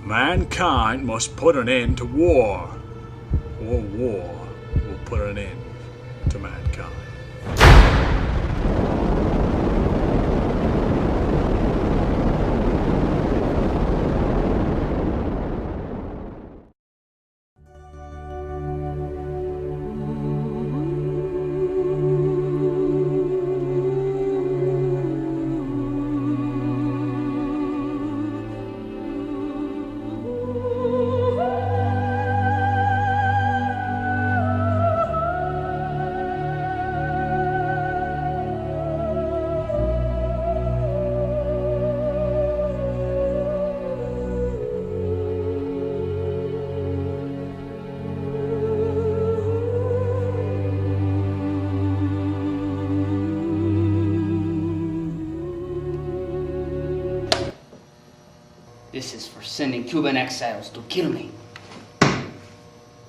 Mankind must put an end to war, or war will put an end to mankind. This is for sending Cuban exiles to kill me.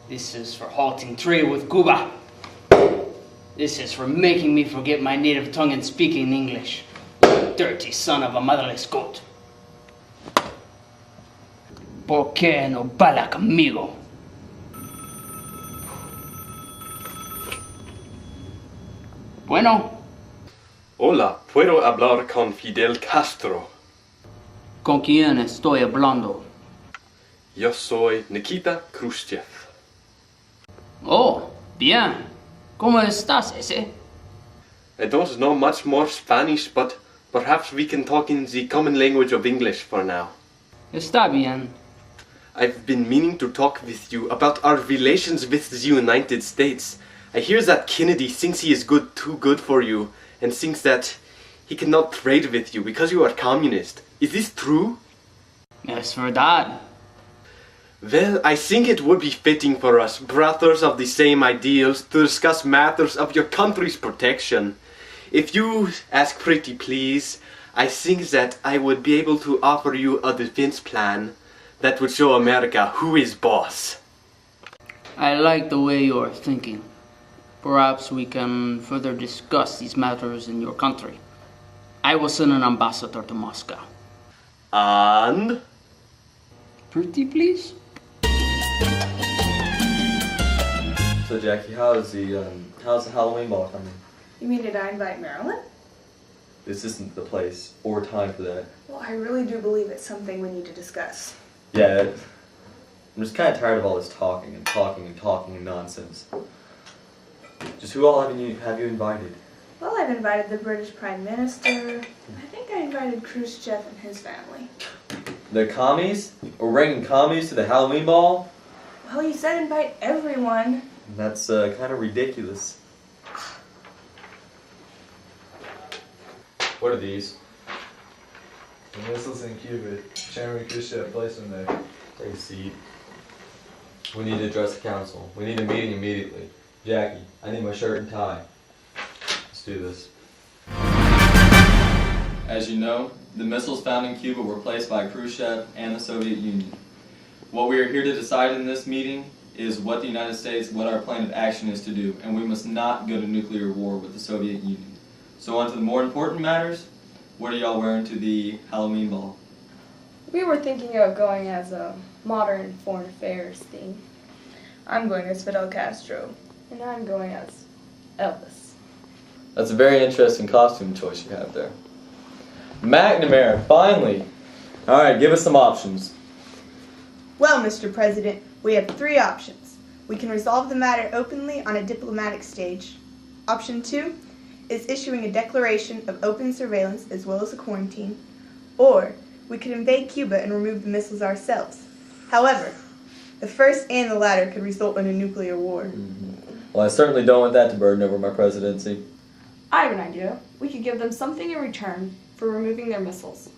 This is for halting trade with Cuba. This is for making me forget my native tongue and speaking English. Dirty son of a motherless goat. ¿Por qué no bala conmigo? Bueno. Hola, ¿puedo hablar con Fidel Castro? ¿Con quién estoy hablando? Yo soy Nikita Khrushchev. Oh, bien. ¿Cómo estás, ese? I don't know much more Spanish, but perhaps we can talk in the common language of English for now. Está bien. I've been meaning to talk with you about our relations with the United States. I hear that Kennedy thinks he is too good for you, and thinks that he cannot trade with you because you are communist. Is this true? Es verdad. Well, I think it would be fitting for us, brothers of the same ideals, to discuss matters of your country's protection. If you ask pretty please, I think that I would be able to offer you a defense plan that would show America who is boss. I like the way you are thinking. Perhaps we can further discuss these matters in your country. I will send an ambassador to Moscow. And? Pretty please? So Jackie, how's the Halloween ball coming? You mean did I invite Marilyn? This isn't the place or time for that. Well, I really do believe it's something we need to discuss. Yeah, I'm just kind of tired of all this talking and nonsense. Just who all have you invited? Well, I've invited the British Prime Minister. I think I invited Khrushchev and his family. The commies? We're bringing commies to the Halloween ball? Well, you said invite everyone. That's kind of ridiculous. What are these? The missiles in Cuba. Chairman Khrushchev placed them there. Take a seat. We need to address the council. We need a meeting immediately. Jackie, I need my shirt and tie. Let's do this. As you know, the missiles found in Cuba were placed by Khrushchev and the Soviet Union. What we are here to decide in this meeting is what the United States, what our plan of action is to do, and we must not go to nuclear war with the Soviet Union. So on to the more important matters. What are y'all wearing to the Halloween ball? We were thinking of going as a modern foreign affairs theme. I'm going as Fidel Castro. And I'm going as Elvis. That's a very interesting costume choice you have there. McNamara, finally! Alright, give us some options. Well, Mr. President, we have 3 options. We can resolve the matter openly on a diplomatic stage. Option 2 is issuing a declaration of open surveillance as well as a quarantine. Or we could invade Cuba and remove the missiles ourselves. However, the first and the latter could result in a nuclear war. Well, I certainly don't want that to burden over my presidency. I have an idea. We could give them something in return for removing their missiles.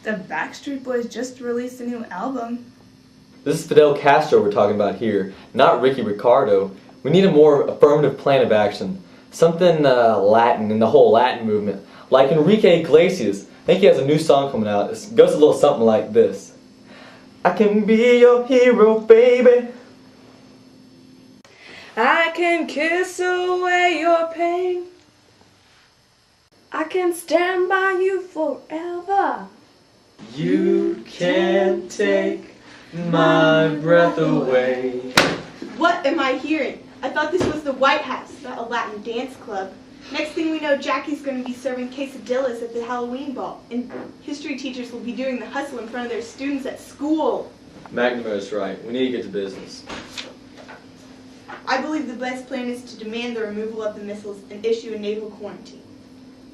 The Backstreet Boys just released a new album. This is Fidel Castro we're talking about here, not Ricky Ricardo. We need a more affirmative plan of action. Something Latin in the whole Latin movement. Like Enrique Iglesias. I think he has a new song coming out. It goes a little something like this. I can be your hero, baby. I can kiss away your pain. I can stand by you forever. You can't take my breath away. What am I hearing? I thought this was the White House, not a Latin dance club. Next thing we know, Jackie's going to be serving quesadillas at the Halloween ball, and history teachers will be doing the hustle in front of their students at school. McNamara's right. We need to get to business. I believe the best plan is to demand the removal of the missiles and issue a naval quarantine.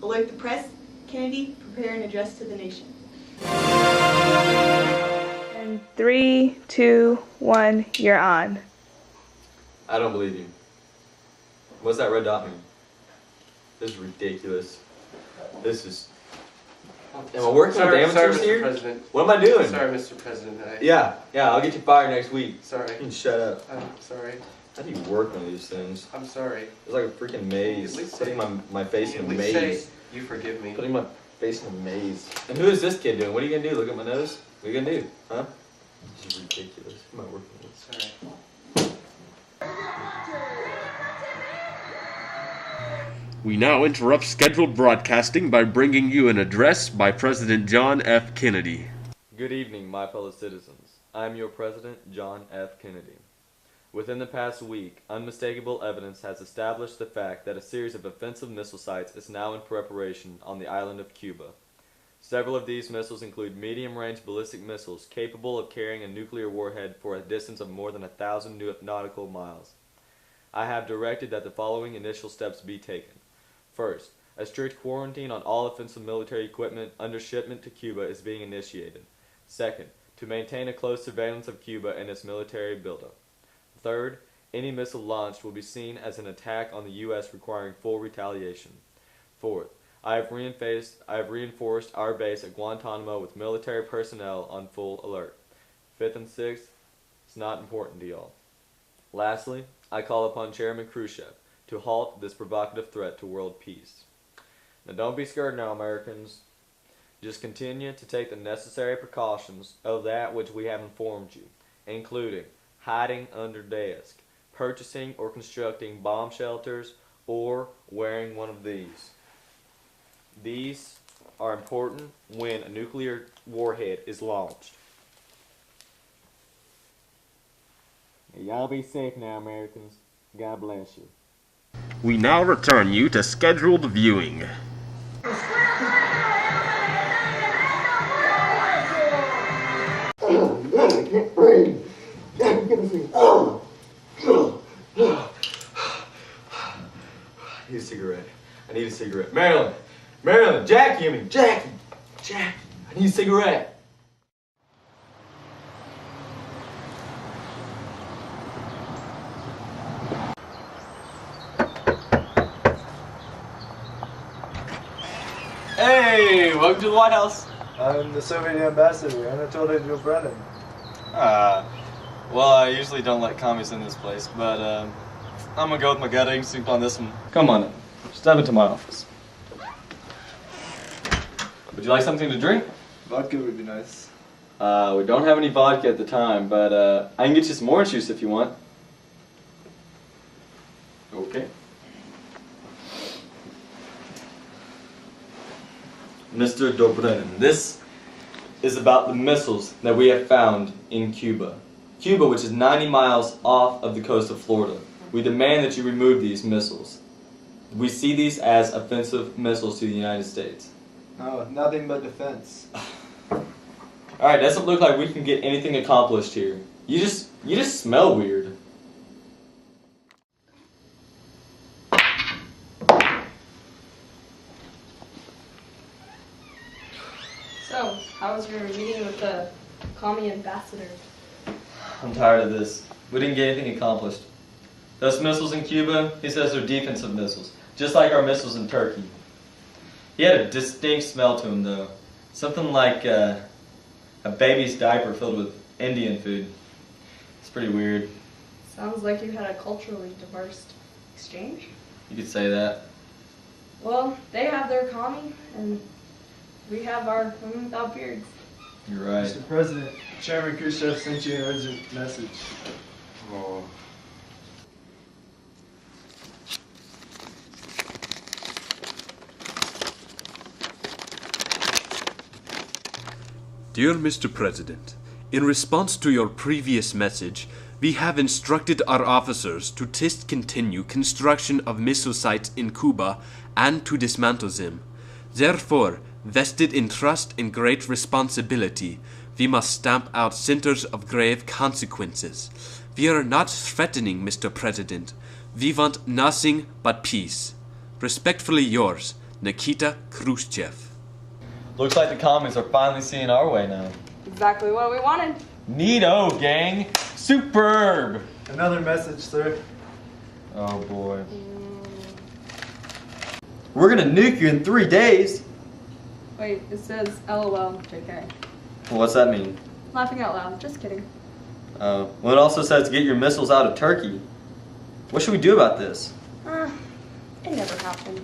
Alert the press. Kennedy, prepare an address to the nation. And 3, 2, 1, you're on. I don't believe you. What's that red dot mean? This is ridiculous. This is... Am I working with amateurs Mr. here? President. What am I doing? Sorry, Mr. President. Yeah, I'll get you fired next week. Sorry. You can shut up. I'm sorry. How do you work one of these things? I'm sorry. It's like a freaking maze. At least Putting my face in a At least say maze. you forgive me. Putting my face in a maze. And who is this kid doing? What are you gonna do? Look at my nose? What are you gonna do? Huh? This is ridiculous. Who am I working with? Sorry. We now interrupt scheduled broadcasting by bringing you an address by President John F. Kennedy. Good evening, my fellow citizens. I am your President, John F. Kennedy. Within the past week, unmistakable evidence has established the fact that a series of offensive missile sites is now in preparation on the island of Cuba. Several of these missiles include medium-range ballistic missiles capable of carrying a nuclear warhead for a distance of more than 1,000 nautical miles. I have directed that the following initial steps be taken. First, a strict quarantine on all offensive military equipment under shipment to Cuba is being initiated. Second, to maintain a close surveillance of Cuba and its military buildup. Third, any missile launched will be seen as an attack on the U.S. requiring full retaliation. Fourth, I have reinforced our base at Guantanamo with military personnel on full alert. Fifth and sixth, it's not important to y'all. Lastly, I call upon Chairman Khrushchev to halt this provocative threat to world peace. Now don't be scared now, Americans. Just continue to take the necessary precautions of that which we have informed you, including hiding under desk, purchasing or constructing bomb shelters, or wearing one of these. These are important when a nuclear warhead is launched. Y'all be safe now, Americans. God bless you. We now return you to scheduled viewing. I need a cigarette. I need a cigarette. Marilyn, Jackie, Jackie, I need a cigarette. Hey, welcome to the White House. I'm the Soviet ambassador, Anatoly Brennan. Well, I usually don't let commies in this place, but I'm gonna go with my gut instinct on this one. Come on in. Step into my office. Would you like something to drink? Vodka would be nice. We don't have any vodka at the time, but I can get you some orange juice if you want. Okay. Mr. Dobrynin, this is about the missiles that we have found in Cuba. Cuba, which is 90 miles off of the coast of Florida. We demand that you remove these missiles. We see these as offensive missiles to the United States. No, nothing but defense. Alright, doesn't look like we can get anything accomplished here. You just smell weird. So, how was your meeting with the commie ambassador? I'm tired of this. We didn't get anything accomplished. Those missiles in Cuba, he says they're defensive missiles, just like our missiles in Turkey. He had a distinct smell to him, though. Something like a baby's diaper filled with Indian food. It's pretty weird. Sounds like you had a culturally diverse exchange. You could say that. Well, they have their commie, and we have our women without beards. You're right. Mr. President, Chairman Khrushchev sent you an urgent message. Oh. Dear Mr. President, In response to your previous message, we have instructed our officers to discontinue construction of missile sites in Cuba and to dismantle them. Therefore, vested in trust and great responsibility, we must stamp out centers of grave consequences. We are not threatening, Mr. President. We want nothing but peace. Respectfully yours, Nikita Khrushchev. Looks like the commies are finally seeing our way now. Exactly what we wanted. Neato, gang! Superb! Another message, sir. Oh boy. We're gonna nuke you in 3 days! Wait, it says LOL, JK. What's that mean? Laughing out loud, just kidding. Well, it also says get your missiles out of Turkey. What should we do about this? It never happened.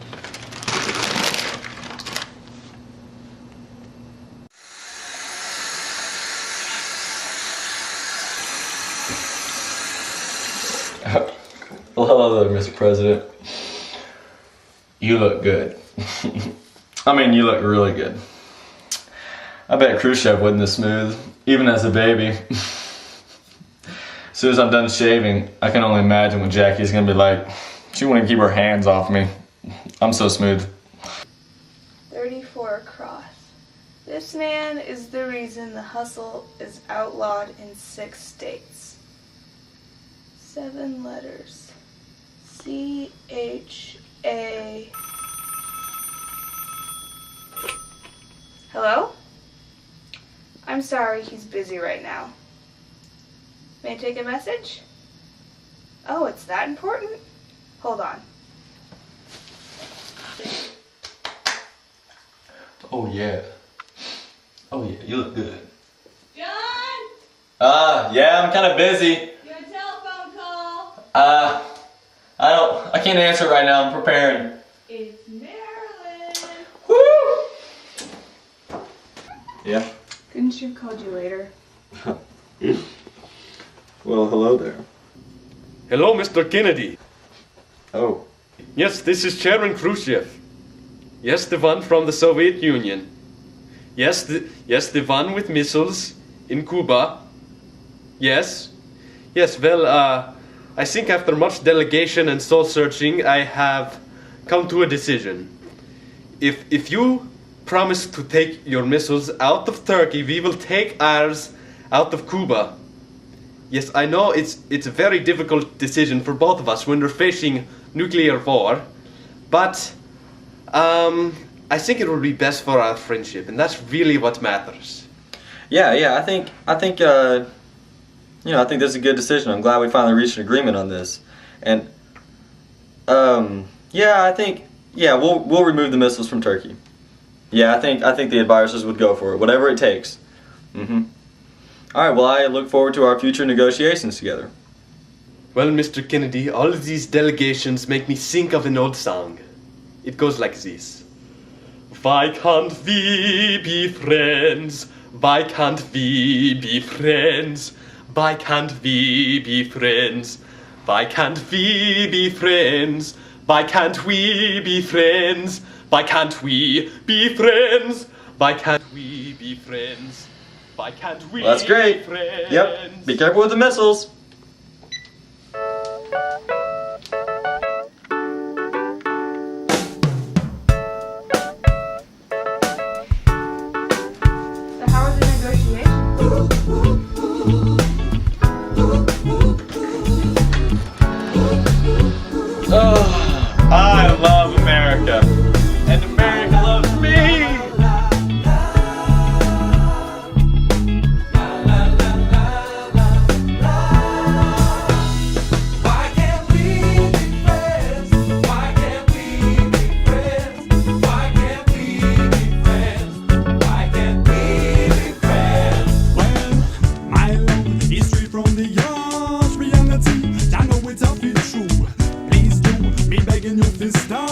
Well, hello there, Mr. President. You look good. I mean, you look really good. I bet Khrushchev wasn't this smooth, even as a baby. As soon as I'm done shaving, I can only imagine what Jackie's gonna be like. She won't even keep her hands off me. I'm so smooth. 34 across. This man is the reason the hustle is outlawed in 6 states. 7 letters. C-H-A... Hello? I'm sorry, he's busy right now. May I take a message? Oh, it's that important? Hold on. Oh yeah. Oh yeah, you look good. John! Yeah, I'm kind of busy. Your telephone call. I can't answer it right now, I'm preparing. It's Marilyn. Woo! Yeah? Couldn't she have called you later? Well, hello there. Hello, Mr. Kennedy. Oh. Yes, this is Chairman Khrushchev. Yes, the one from the Soviet Union. Yes, the one with missiles in Cuba. Yes. Yes, well, I think after much delegation and soul searching, I have come to a decision. If you promise to take your missiles out of Turkey, we will take ours out of Cuba. Yes, I know it's a very difficult decision for both of us when we're facing nuclear war, but I think it will be best for our friendship, and that's really what matters. Yeah, I think I think this is a good decision. I'm glad we finally reached an agreement on this. And I think we'll remove the missiles from Turkey. Yeah, I think the advisors would go for it, whatever it takes. All right, well, I look forward to our future negotiations together. Well, Mr. Kennedy, all of these delegations make me think of an old song. It goes like this. Why can't we be friends? Why can't we be friends? Why can't we be friends? Why can't we be friends? Why can't we be friends? Why can't we be friends? Why can't we be friends? Why can't we Well, that's great. be friends? Yep, be careful with the missiles. So how are the negotiations? Oh, I love America. And America loves me.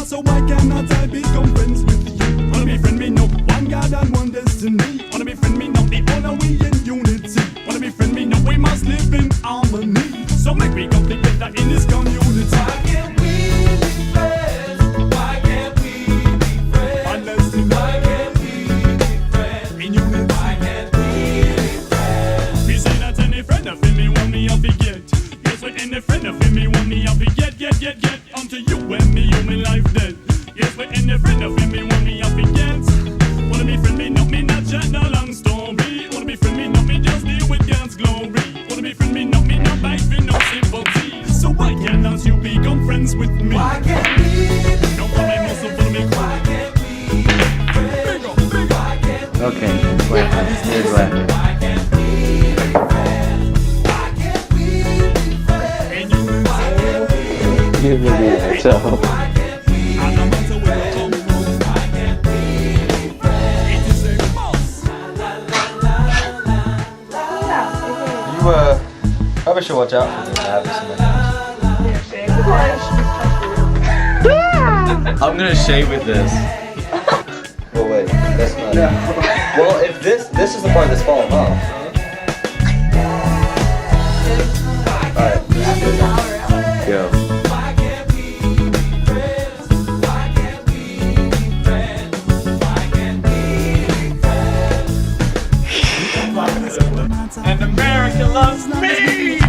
So why cannot I become friends with you? Wanna be friend me, no, one God and one destiny. Wanna be friend me, no, the honor we in unity. Wanna be friend me, no, we must live in harmony. So make me come together in this community. Why can't we be friends? Why can't we be friends? Unless why can't we be friends? In unity. Why can't we be friends? Okay, wait, here's what. You can be there, so. Probably should watch out for this. I'm gonna shave with this. Well, wait, that's not. Well, if this is the part that's falling off. Alright, go. And America loves me!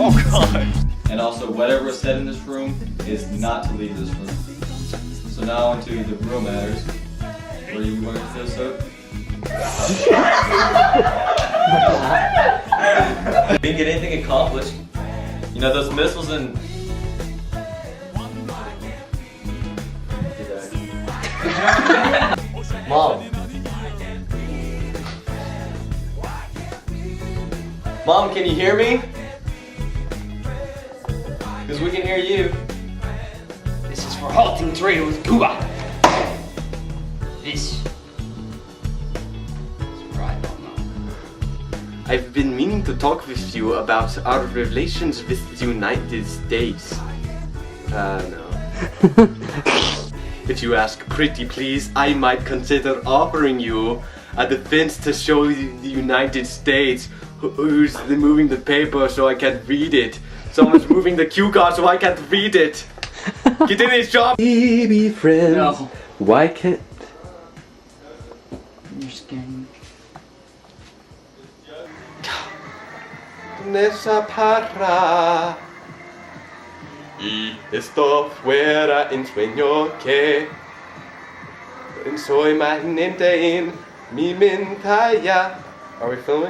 Oh god. And also, whatever is said in this room is not to leave this room. So now on to the real matters. Where you want to feel so? Didn't get anything accomplished. You know, those missiles and... Mom. Mom, can you hear me? Because we can hear you. This is for halting trade with Cuba. This is where I don't know. I've been meaning to talk with you about our relations with the United States. No. If you ask pretty please, I might consider offering you a defense to show the United States who's moving the paper so I can't read it. Someone's moving the cue card so I can't read it. Get in this job. Baby friends, No. why can't... You're scaring me. Nessa parra y esto fuera un sueño que soy imaginante en mi mentalla. Are we filming?